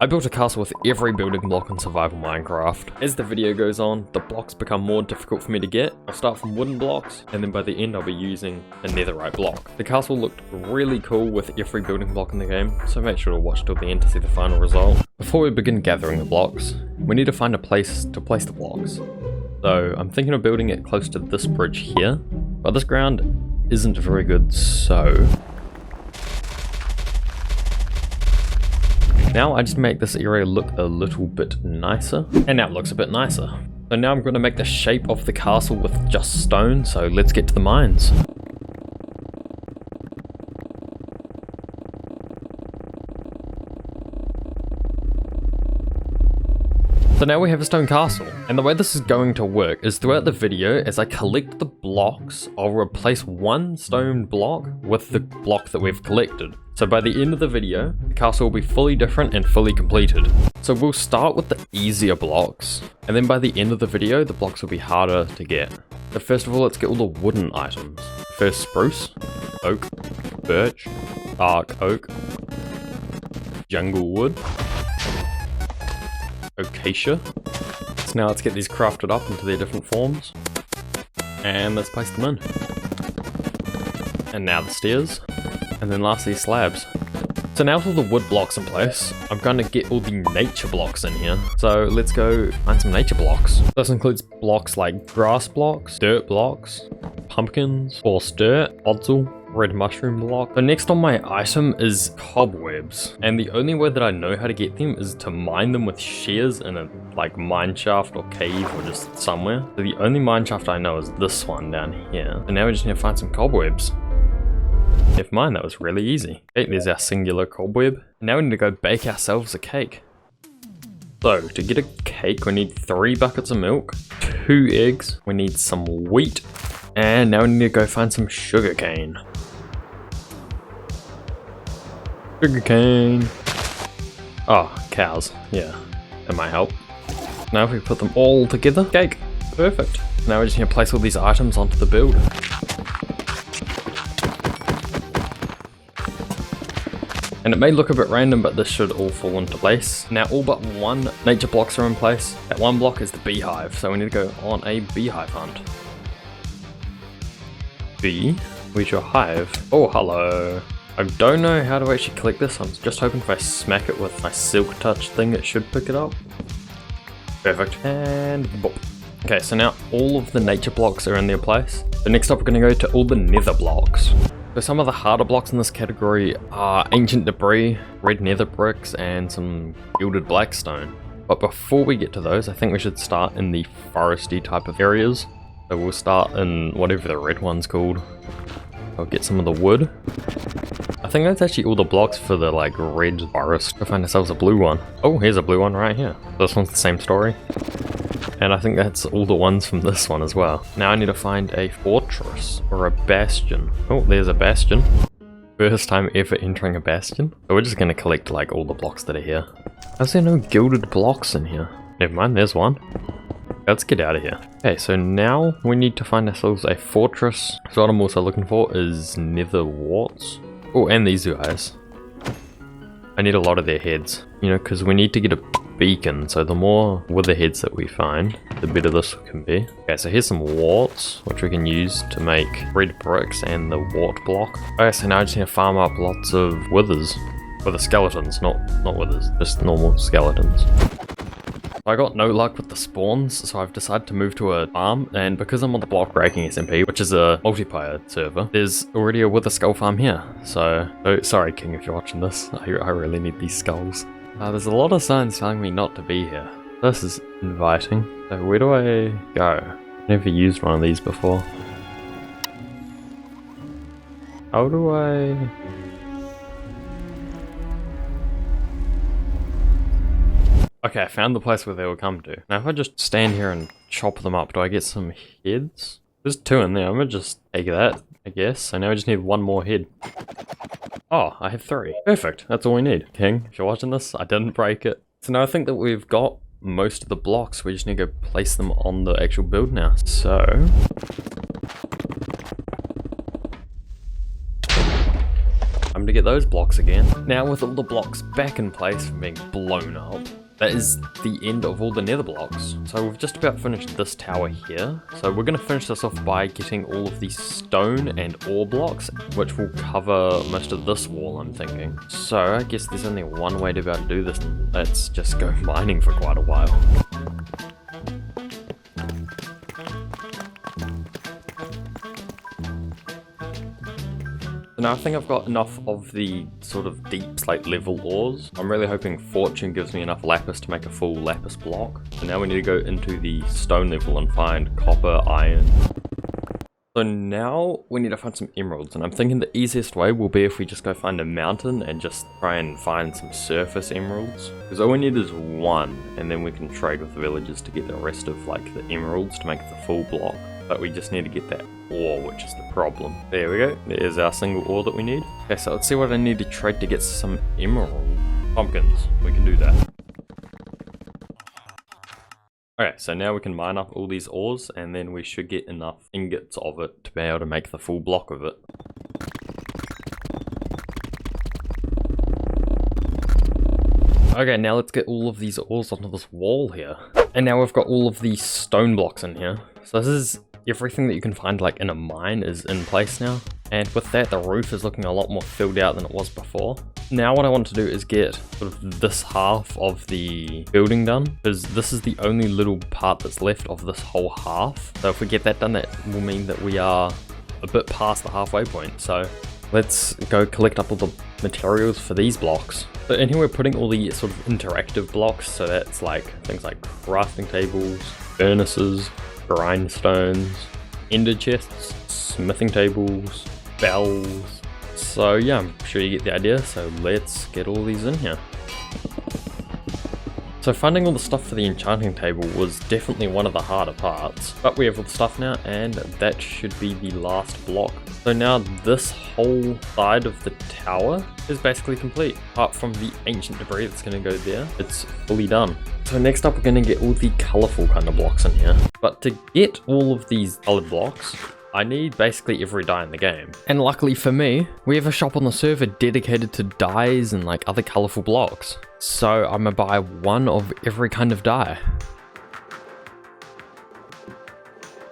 I built a castle with every building block in survival Minecraft. As the video goes on, the blocks become more difficult for me to get. I'll start from wooden blocks, and then by the end I'll be using a netherite block. The castle looked really cool with every building block in the game, so make sure to watch till the end to see the final result. Before we begin gathering the blocks, we need to find a place to place the blocks. So I'm thinking of building it close to this bridge here, but this ground isn't very good, so now I just make this area look a little bit nicer, and now it looks a bit nicer. So now I'm going to make the shape of the castle with just stone, so let's get to the mines. So now we have a stone castle, and the way this is going to work is throughout the video, as I collect the blocks, I'll replace one stone block with the block that we've collected. So by the end of the video, the castle will be fully different and fully completed. So we'll start with the easier blocks, and then by the end of the video, the blocks will be harder to get. So first of all, let's get all the wooden items. First, spruce, oak, birch, dark oak, jungle wood, acacia. So now let's get these crafted up into their different forms, and let's place them in. And now the stairs, and then lastly slabs. So now with all the wood blocks in place, I'm going to get all the nature blocks in here. So let's go find some nature blocks. This includes blocks like grass blocks, dirt blocks, pumpkins, coarse dirt, podzol, red mushroom block. So next on my item is cobwebs, and the only way that I know how to get them is to mine them with shears in a like mine shaft or cave or just somewhere. So the only mine shaft I know is this one down here. And now we just need to find some cobwebs. Never mind, that was really easy. Okay, there's our singular cobweb. Now we need to go bake ourselves a cake. So to get a cake we need 3 buckets of milk, 2 eggs, we need some wheat, and now we need to go find some sugarcane. Sugarcane. Oh, cows. Yeah, that might help. Now if we put them all together, cake. Perfect. Now we just need to place all these items onto the build. And it may look a bit random, but this should all fall into place. Now all but one nature blocks are in place. That one block is the beehive, so we need to go on a beehive hunt. Bee, where's your hive? Oh, hello. I don't know how to actually collect this. I'm just hoping if I smack it with my silk touch thing, it should pick it up. Perfect. And boop. Okay, so now all of the nature blocks are in their place. So next up we're going to go to all the nether blocks. So some of the harder blocks in this category are ancient debris, red nether bricks, and some gilded blackstone. But before we get to those, I think we should start in the foresty type of areas. So we'll start in whatever the red one's called. I'll get some of the wood. I think that's actually all the blocks for the like red forest. We'll find ourselves a blue one. Oh, here's a blue one right here. This one's the same story. And I think that's all the ones from this one as well. Now I need to find a fortress or a bastion. Oh, there's a bastion. First time ever entering a bastion. So we're just going to collect like all the blocks that are here. How's there no gilded blocks in here? Never mind, there's one. Let's get out of here. Okay, so now we need to find ourselves a fortress. So what I'm also looking for is nether warts. Oh, and these guys. I need a lot of their heads, you know, because we need to get a beacon, so the more wither heads that we find, the better this can be. Okay, so here's some warts, which we can use to make red bricks and the wart block. Okay, so now I just need to farm up lots of withers. Wither skeletons, not withers, just normal skeletons. I got no luck with the spawns, so I've decided to move to a farm, and because I'm on the block breaking SMP, which is a multiplayer server, there's already a wither skull farm here. So, oh, sorry King if you're watching this, I really need these skulls. There's a lot of signs telling me not to be here. This is inviting. So where do I go? I've never used one of these before. How do I... Okay, I found the place where they will come to. Now if I just stand here and chop them up, do I get some heads? There's 2 in there, I'm gonna just take that, I guess. So now I just need 1 more head. Oh, I have 3. Perfect, that's all we need. King, if you're watching this, I didn't break it. So now I think that we've got most of the blocks, we just need to go place them on the actual build now. So... I'm gonna get those blocks again. Now with all the blocks back in place from being blown up, that is the end of all the nether blocks. So we've just about finished this tower here. So we're going to finish this off by getting all of these stone and ore blocks, which will cover most of this wall, I'm thinking. So I guess there's only one way to be able to do this. Let's just go mining for quite a while. So now I think I've got enough of the sort of deep slate level ores. I'm really hoping fortune gives me enough lapis to make a full lapis block. So now we need to go into the stone level and find copper, iron. So now we need to find some emeralds, and I'm thinking the easiest way will be if we just go find a mountain and just try and find some surface emeralds. Because all we need is one, and then we can trade with the villagers to get the rest of like the emeralds to make the full block. But we just need to get that ore, which is the problem. There we go. There's our single ore that we need. Okay, so let's see what I need to trade to get some emerald pumpkins. We can do that. Okay, so now we can mine up all these ores, and then we should get enough ingots of it to be able to make the full block of it. Okay, now let's get all of these ores onto this wall here. And now we've got all of these stone blocks in here. So this is everything that you can find like in a mine is in place now. And with that, the roof is looking a lot more filled out than it was before. Now what I want to do is get sort of this half of the building done, because this is the only little part that's left of this whole half. So if we get that done, that will mean that we are a bit past the halfway point. So let's go collect up all the materials for these blocks. So in here we're putting all the sort of interactive blocks, so that's like things like crafting tables, furnaces, grindstones, ender chests, smithing tables, bells. So yeah, I'm sure you get the idea, so let's get all these in here. So finding all the stuff for the enchanting table was definitely one of the harder parts, but we have all the stuff now, and that should be the last block. So now this whole side of the tower is basically complete, apart from the ancient debris that's going to go there. It's fully done. So next up we're going to get all the colourful kind of blocks in here. But to get all of these coloured blocks, I need basically every dye in the game. And luckily for me, we have a shop on the server dedicated to dyes and like other colourful blocks. So I'm gonna buy one of every kind of dye.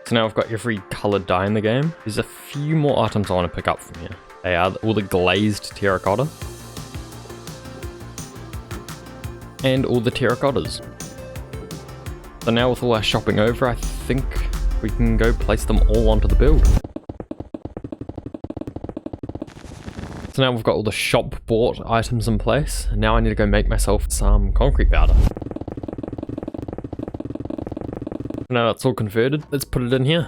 So now I've got every coloured dye in the game. There's a few more items I want to pick up from here. They are all the glazed terracotta. And all the terracottas. So now with all our shopping over, I think we can go place them all onto the build. So now we've got all the shop bought items in place. Now I need to go make myself some concrete powder. Now that's all converted, let's put it in here.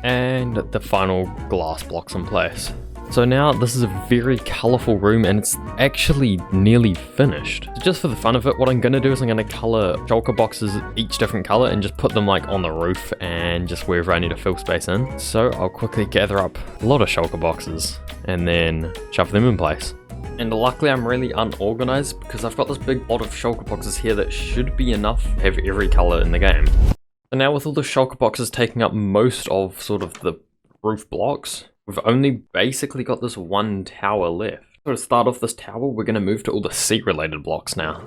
And the final glass blocks in place. So now this is a very colourful room, and it's actually nearly finished. So just for the fun of it, what I'm going to do is I'm going to colour shulker boxes each different colour and just put them like on the roof and just wherever I need to fill space in. So I'll quickly gather up a lot of shulker boxes and then shove them in place. And luckily I'm really unorganised because I've got this big lot of shulker boxes here that should be enough to have every colour in the game. So now with all the shulker boxes taking up most of sort of the roof blocks, we've only basically got this one tower left. So to start off this tower, we're going to move to all the sea related blocks now.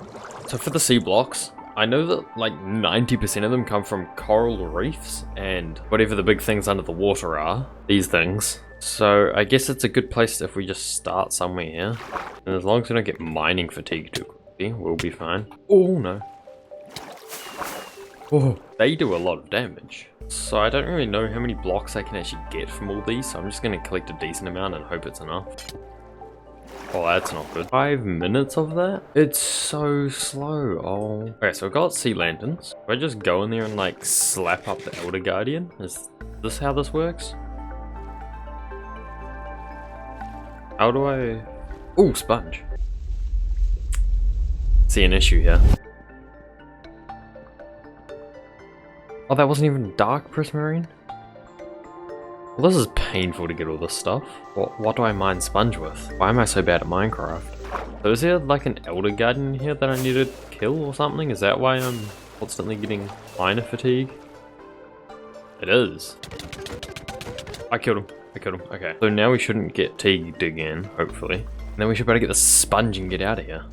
So for the sea blocks, I know that like 90% of them come from coral reefs and whatever the big things under the water are, these things. So I guess it's a good place if we just start somewhere here. And as long as we don't get mining fatigue too quickly, we'll be fine. Oh no. Oh, they do a lot of damage. So I don't really know how many blocks I can actually get from all these, so I'm just going to collect a decent amount and hope it's enough. Oh, that's not good. 5 minutes of that? It's so slow. Oh. Okay, so I've got sea lanterns. If I just go in there and like slap up the Elder Guardian, is this how this works? How do I... Ooh, sponge. See an issue here. Oh, that wasn't even dark prismarine? Well, this is painful to get all this stuff. What do I mine sponge with? Why am I so bad at Minecraft? So is there like an Elder Guardian here that I need to kill or something? Is that why I'm constantly getting miner fatigue? It is. I killed him. I killed him. Okay. So now we shouldn't get teagued again, hopefully. And then we should better get the sponge and get out of here.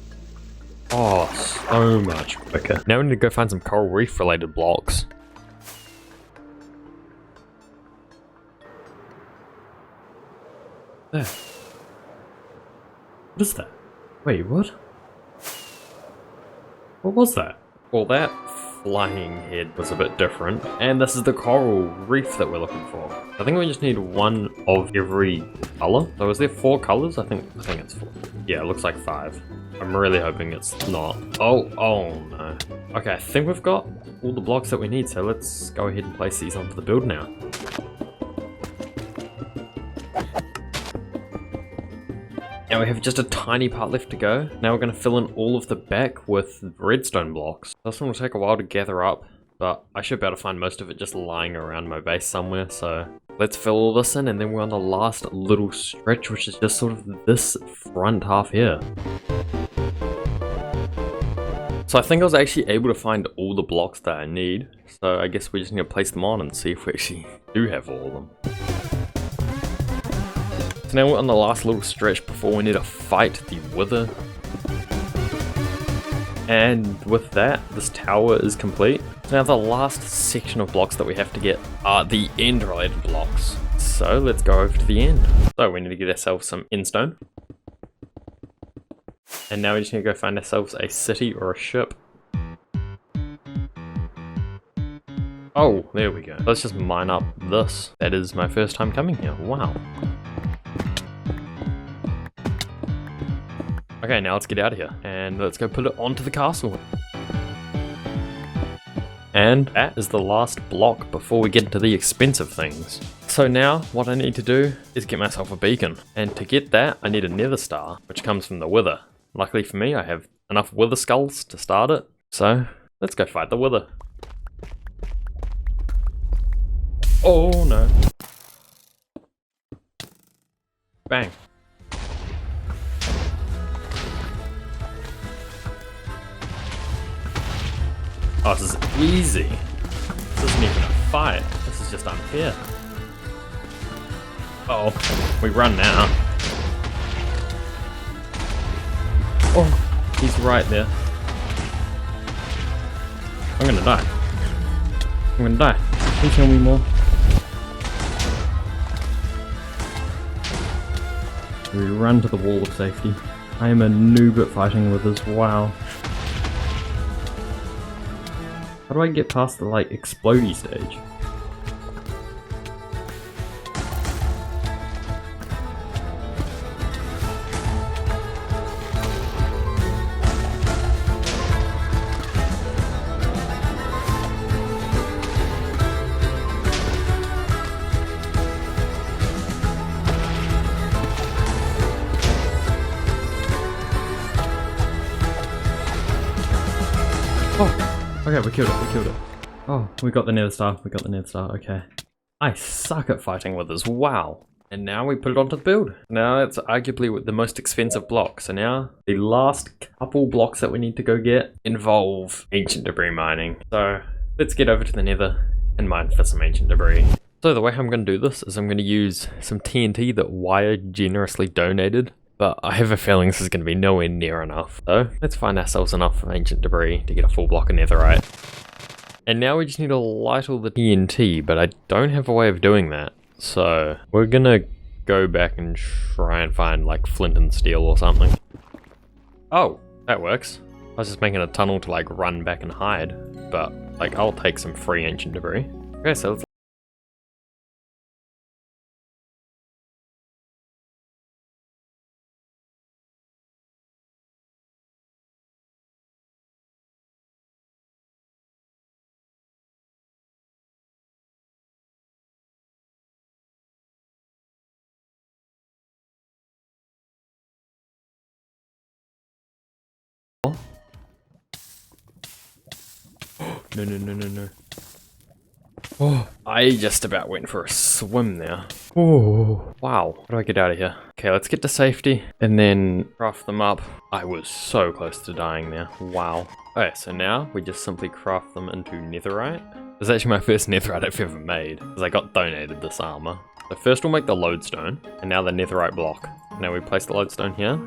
Oh, so much quicker. Now we need to go find some coral reef related blocks. There. What is that? Wait, what? What was that? Well, that flying head was a bit different. And this is the coral reef that we're looking for. I think we just need one of every color. So is there 4 colors? I think it's 4. Yeah, it looks like 5. I'm really hoping it's not. Oh no. Okay, I think we've got all the blocks that we need, so let's go ahead and place these onto the build now. Now we have just a tiny part left to go. Now we're going to fill in all of the back with redstone blocks. This one will take a while to gather up, but I should be able to find most of it just lying around my base somewhere. So let's fill all this in, and then we're on the last little stretch, which is just sort of this front half here. So I think I was actually able to find all the blocks that I need. So I guess we just need to place them on and see if we actually do have all of them. So now we're on the last little stretch before we need to fight the Wither. And with that, this tower is complete. Now the last section of blocks that we have to get are the end related blocks. So let's go over to the end. So we need to get ourselves some endstone. And now we just need to go find ourselves a city or a ship. Oh, there we go. Let's just mine up this. That is my first time coming here. Wow. Okay, now let's get out of here and let's go put it onto the castle. And that is the last block before we get into the expensive things. So now what I need to do is get myself a beacon. And to get that, I need a nether star, which comes from the Wither. Luckily for me, I have enough Wither skulls to start it. So let's go fight the Wither. Oh no. Bang. Oh, this is easy. This isn't even a fight. This is just unfair. Uh oh, we run now. Oh, he's right there. I'm gonna die. I'm gonna die. Please show me more. We run to the wall of safety. I am a noob at fighting with this. Wow. How do I get past the, like, explodey stage? Okay, we killed it. Oh, we got the nether star, okay. I suck at fighting withers, wow. And now we put it onto the build. Now it's arguably the most expensive block. So now the last couple blocks that we need to go get involve ancient debris mining. So let's get over to the nether and mine for some ancient debris. So the way I'm going to do this is I'm going to use some TNT that Wire generously donated. But I have a feeling this is going to be nowhere near enough. So let's find ourselves enough ancient debris to get a full block of netherite. And now we just need to light all the TNT, but I don't have a way of doing that. So we're going to go back and try and find like flint and steel or something. Oh, that works. I was just making a tunnel to like run back and hide. But like I'll take some free ancient debris. Okay, so let's No. Oh, I just about went for a swim there. Oh, wow. How do I get out of here? Okay, let's get to safety and then craft them up. I was so close to dying there. Wow. Okay, so now we just simply craft them into netherite. This is actually my first netherite I've ever made because I got donated this armor. So first we'll make the lodestone, and now the netherite block. Now we place the lodestone here.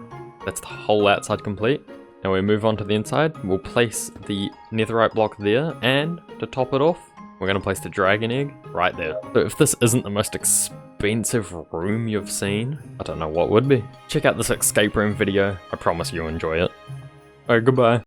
That's the whole outside complete. Now we move on to the inside. We'll place the netherite block there, and to top it off, we're going to place the dragon egg right there. So if this isn't the most expensive room you've seen, I don't know what would be. Check out this escape room video. I promise you'll enjoy it. Alright, goodbye.